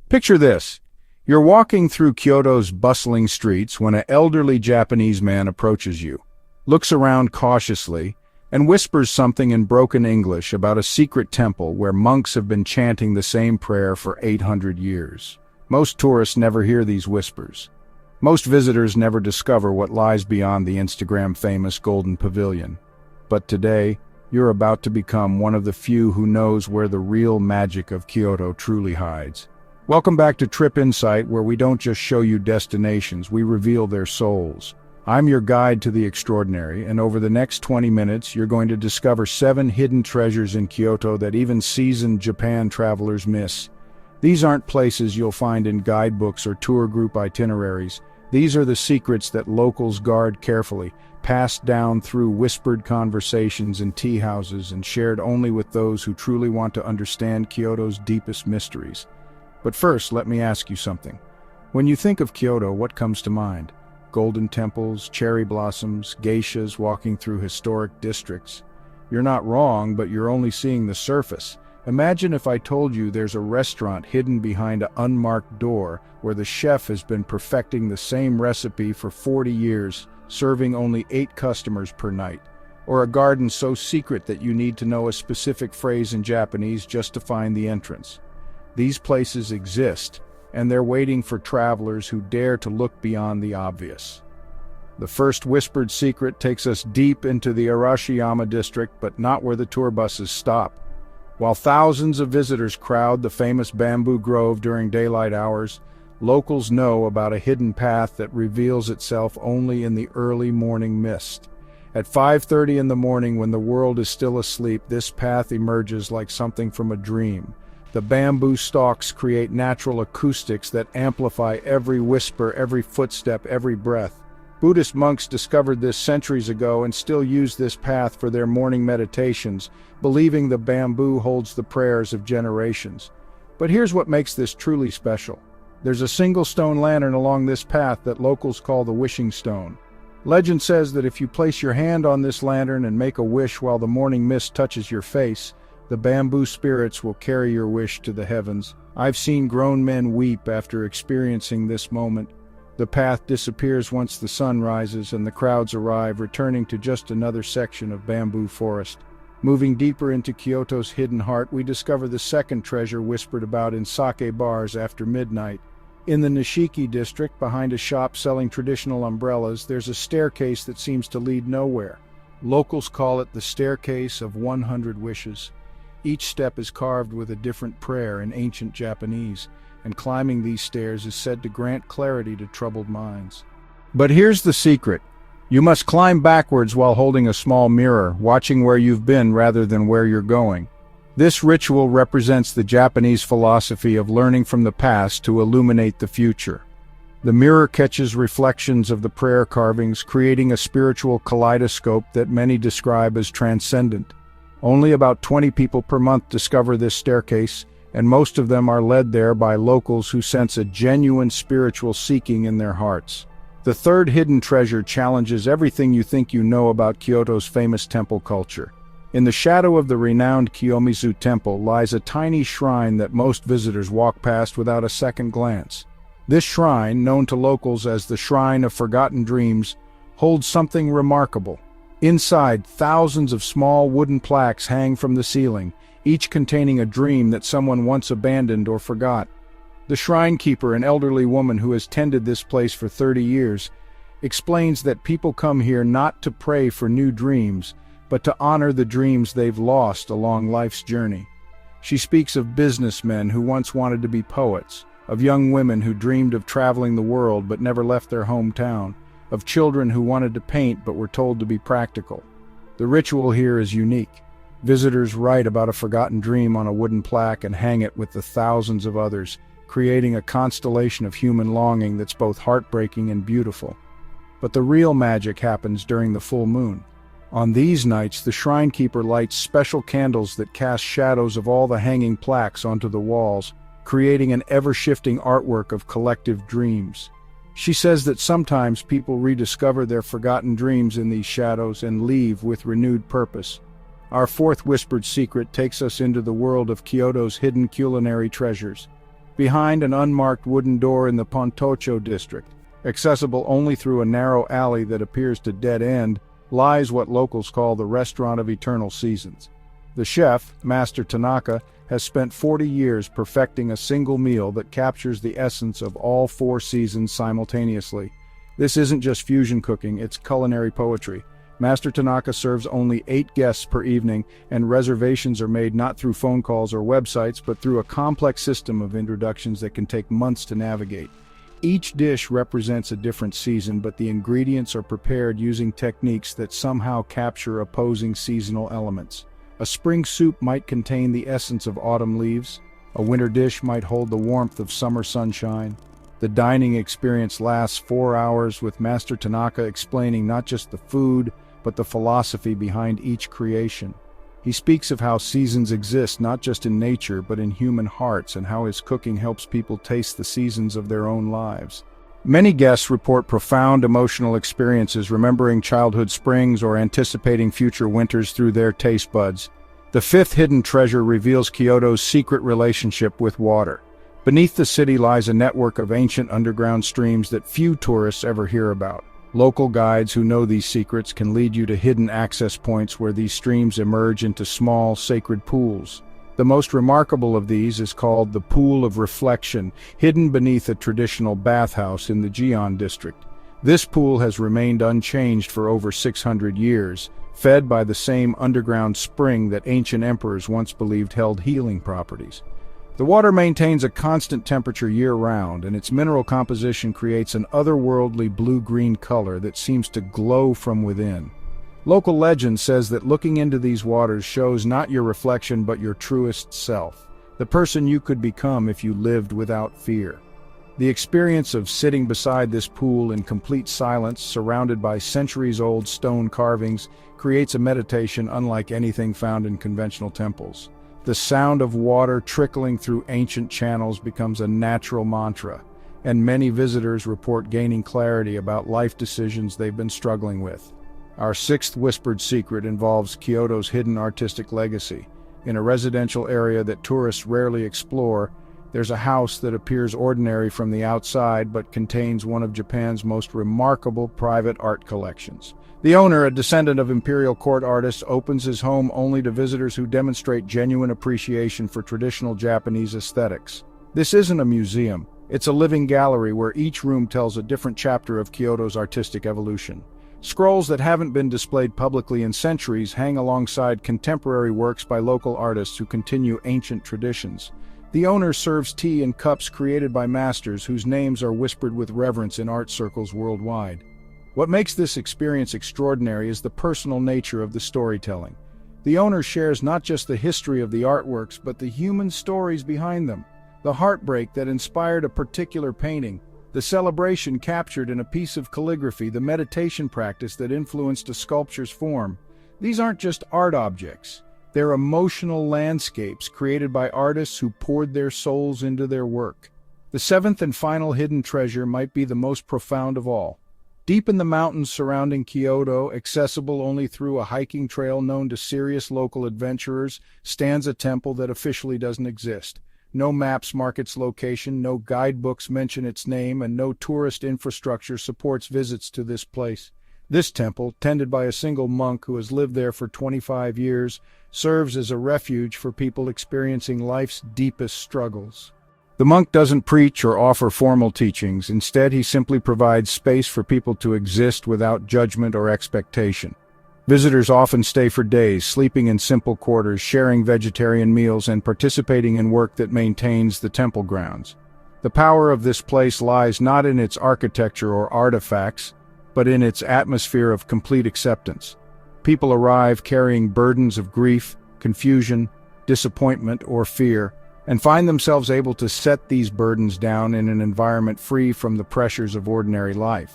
Picture this. You're walking through Kyoto's bustling streets when an elderly Japanese man approaches you, looks around cautiously, and whispers something in broken English about a secret temple where monks have been chanting the same prayer for 800 years. Most tourists never hear these whispers. Most visitors never discover what lies beyond the Instagram-famous Golden Pavilion. But today, you're about to become one of the few who knows where the real magic of Kyoto truly hides. Welcome back to Trip Insight, where we don't just show you destinations, we reveal their souls. I'm your guide to the extraordinary, and over the next 20 minutes, you're going to discover 7 hidden treasures in Kyoto that even seasoned Japan travelers miss. These aren't places you'll find in guidebooks or tour group itineraries. These are the secrets that locals guard carefully, passed down through whispered conversations in tea houses and shared only with those who truly want to understand Kyoto's deepest mysteries. But first, let me ask you something. When you think of Kyoto, what comes to mind? Golden temples, cherry blossoms, geishas walking through historic districts. You're not wrong, but you're only seeing the surface. Imagine if I told you there's a restaurant hidden behind an unmarked door where the chef has been perfecting the same recipe for 40 years, serving only 8 customers per night. Or a garden so secret that you need to know a specific phrase in Japanese just to find the entrance. These places exist, and they're waiting for travelers who dare to look beyond the obvious. The first whispered secret takes us deep into the Arashiyama district, but not where the tour buses stop. While thousands of visitors crowd the famous bamboo grove during daylight hours, locals know about a hidden path that reveals itself only in the early morning mist. At 5:30 in the morning, when the world is still asleep, this path emerges like something from a dream. The bamboo stalks create natural acoustics that amplify every whisper, every footstep, every breath. Buddhist monks discovered this centuries ago and still use this path for their morning meditations, believing the bamboo holds the prayers of generations. But here's what makes this truly special. There's a single stone lantern along this path that locals call the wishing stone. Legend says that if you place your hand on this lantern and make a wish while the morning mist touches your face, the bamboo spirits will carry your wish to the heavens. I've seen grown men weep after experiencing this moment. The path disappears once the sun rises and the crowds arrive, returning to just another section of bamboo forest. Moving deeper into Kyoto's hidden heart, we discover the second treasure whispered about in sake bars after midnight. In the Nishiki district, behind a shop selling traditional umbrellas, there's a staircase that seems to lead nowhere. Locals call it the Staircase of 100 Wishes. Each step is carved with a different prayer in ancient Japanese, and climbing these stairs is said to grant clarity to troubled minds. But here's the secret. You must climb backwards while holding a small mirror, watching where you've been rather than where you're going. This ritual represents the Japanese philosophy of learning from the past to illuminate the future. The mirror catches reflections of the prayer carvings, creating a spiritual kaleidoscope that many describe as transcendent. Only about 20 people per month discover this staircase, and most of them are led there by locals who sense a genuine spiritual seeking in their hearts. The third hidden treasure challenges everything you think you know about Kyoto's famous temple culture. In the shadow of the renowned Kiyomizu Temple lies a tiny shrine that most visitors walk past without a second glance. This shrine, known to locals as the Shrine of Forgotten Dreams, holds something remarkable. Inside, thousands of small wooden plaques hang from the ceiling, each containing a dream that someone once abandoned or forgot. The shrine keeper, an elderly woman who has tended this place for 30 years, explains that people come here not to pray for new dreams, but to honor the dreams they've lost along life's journey. She speaks of businessmen who once wanted to be poets, of young women who dreamed of traveling the world but never left their hometown, of children who wanted to paint but were told to be practical. The ritual here is unique. Visitors write about a forgotten dream on a wooden plaque and hang it with the thousands of others, creating a constellation of human longing that's both heartbreaking and beautiful. But the real magic happens during the full moon. On these nights, the shrine keeper lights special candles that cast shadows of all the hanging plaques onto the walls, creating an ever-shifting artwork of collective dreams. She says that sometimes people rediscover their forgotten dreams in these shadows and leave with renewed purpose. Our fourth whispered secret takes us into the world of Kyoto's hidden culinary treasures. Behind an unmarked wooden door in the Pontocho district, accessible only through a narrow alley that appears to dead end, lies what locals call the Restaurant of Eternal Seasons. The chef, Master Tanaka, has spent 40 years perfecting a single meal that captures the essence of all 4 seasons simultaneously. This isn't just fusion cooking, it's culinary poetry. Master Tanaka serves only 8 guests per evening, and reservations are made not through phone calls or websites, but through a complex system of introductions that can take months to navigate. Each dish represents a different season, but the ingredients are prepared using techniques that somehow capture opposing seasonal elements. A spring soup might contain the essence of autumn leaves. A winter dish might hold the warmth of summer sunshine. The dining experience lasts 4 hours, with Master Tanaka explaining not just the food, but the philosophy behind each creation. He speaks of how seasons exist not just in nature, but in human hearts, and how his cooking helps people taste the seasons of their own lives. Many guests report profound emotional experiences, remembering childhood springs or anticipating future winters through their taste buds. The 5th hidden treasure reveals Kyoto's secret relationship with water. Beneath the city lies a network of ancient underground streams that few tourists ever hear about. Local guides who know these secrets can lead you to hidden access points where these streams emerge into small, sacred pools. The most remarkable of these is called the Pool of Reflection, hidden beneath a traditional bathhouse in the Gion district. This pool has remained unchanged for over 600 years, fed by the same underground spring that ancient emperors once believed held healing properties. The water maintains a constant temperature year-round, and its mineral composition creates an otherworldly blue-green color that seems to glow from within. Local legend says that looking into these waters shows not your reflection but your truest self, the person you could become if you lived without fear. The experience of sitting beside this pool in complete silence, surrounded by centuries-old stone carvings, creates a meditation unlike anything found in conventional temples. The sound of water trickling through ancient channels becomes a natural mantra, and many visitors report gaining clarity about life decisions they've been struggling with. Our 6th whispered secret involves Kyoto's hidden artistic legacy. In a residential area that tourists rarely explore, there's a house that appears ordinary from the outside but contains one of Japan's most remarkable private art collections. The owner, a descendant of imperial court artists, opens his home only to visitors who demonstrate genuine appreciation for traditional Japanese aesthetics. This isn't a museum, it's a living gallery where each room tells a different chapter of Kyoto's artistic evolution. Scrolls that haven't been displayed publicly in centuries hang alongside contemporary works by local artists who continue ancient traditions. The owner serves tea in cups created by masters whose names are whispered with reverence in art circles worldwide. What makes this experience extraordinary is the personal nature of the storytelling. The owner shares not just the history of the artworks, but the human stories behind them. The heartbreak that inspired a particular painting, the celebration captured in a piece of calligraphy, the meditation practice that influenced a sculpture's form. These aren't just art objects. They're emotional landscapes created by artists who poured their souls into their work. The 7th and final hidden treasure might be the most profound of all. Deep in the mountains surrounding Kyoto, accessible only through a hiking trail known to serious local adventurers, stands a temple that officially doesn't exist. No maps mark its location, no guidebooks mention its name, and no tourist infrastructure supports visits to this place. This temple, tended by a single monk who has lived there for 25 years, serves as a refuge for people experiencing life's deepest struggles. The monk doesn't preach or offer formal teachings. Instead, he simply provides space for people to exist without judgment or expectation. Visitors often stay for days, sleeping in simple quarters, sharing vegetarian meals, and participating in work that maintains the temple grounds. The power of this place lies not in its architecture or artifacts, but in its atmosphere of complete acceptance. People arrive carrying burdens of grief, confusion, disappointment, or fear, and find themselves able to set these burdens down in an environment free from the pressures of ordinary life.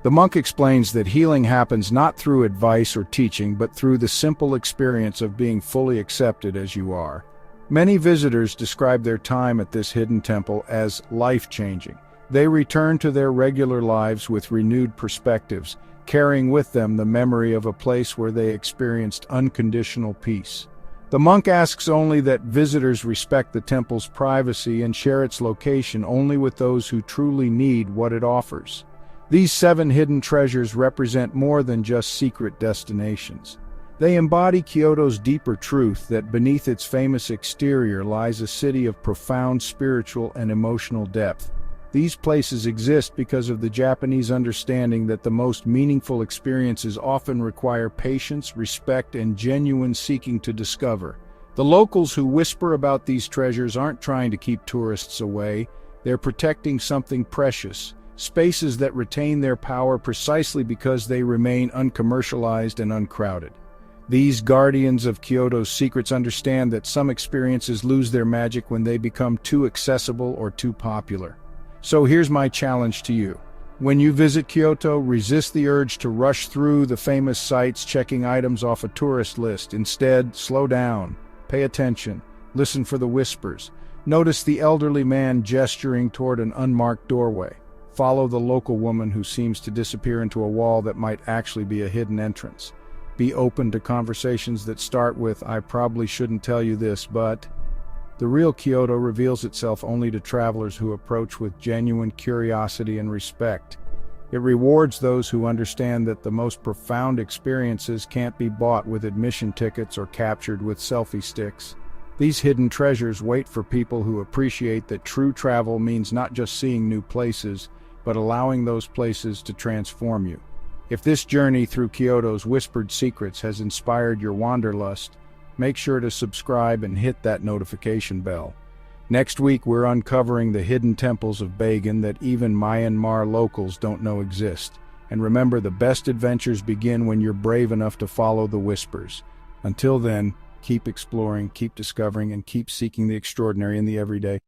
The monk explains that healing happens not through advice or teaching, but through the simple experience of being fully accepted as you are. Many visitors describe their time at this hidden temple as life-changing. They return to their regular lives with renewed perspectives, carrying with them the memory of a place where they experienced unconditional peace. The monk asks only that visitors respect the temple's privacy and share its location only with those who truly need what it offers. These 7 hidden treasures represent more than just secret destinations. They embody Kyoto's deeper truth that beneath its famous exterior lies a city of profound spiritual and emotional depth. These places exist because of the Japanese understanding that the most meaningful experiences often require patience, respect, and genuine seeking to discover. The locals who whisper about these treasures aren't trying to keep tourists away, they're protecting something precious, spaces that retain their power precisely because they remain uncommercialized and uncrowded. These guardians of Kyoto's secrets understand that some experiences lose their magic when they become too accessible or too popular. So here's my challenge to you. When you visit Kyoto, resist the urge to rush through the famous sites checking items off a tourist list. Instead, slow down, pay attention, listen for the whispers. Notice the elderly man gesturing toward an unmarked doorway. Follow the local woman who seems to disappear into a wall that might actually be a hidden entrance. Be open to conversations that start with, "I probably shouldn't tell you this, but..." The real Kyoto reveals itself only to travelers who approach with genuine curiosity and respect. It rewards those who understand that the most profound experiences can't be bought with admission tickets or captured with selfie sticks. These hidden treasures wait for people who appreciate that true travel means not just seeing new places, but allowing those places to transform you. If this journey through Kyoto's whispered secrets has inspired your wanderlust, make sure to subscribe and hit that notification bell. Next week, we're uncovering the hidden temples of Bagan that even Myanmar locals don't know exist. And remember, the best adventures begin when you're brave enough to follow the whispers. Until then, keep exploring, keep discovering, and keep seeking the extraordinary in the everyday.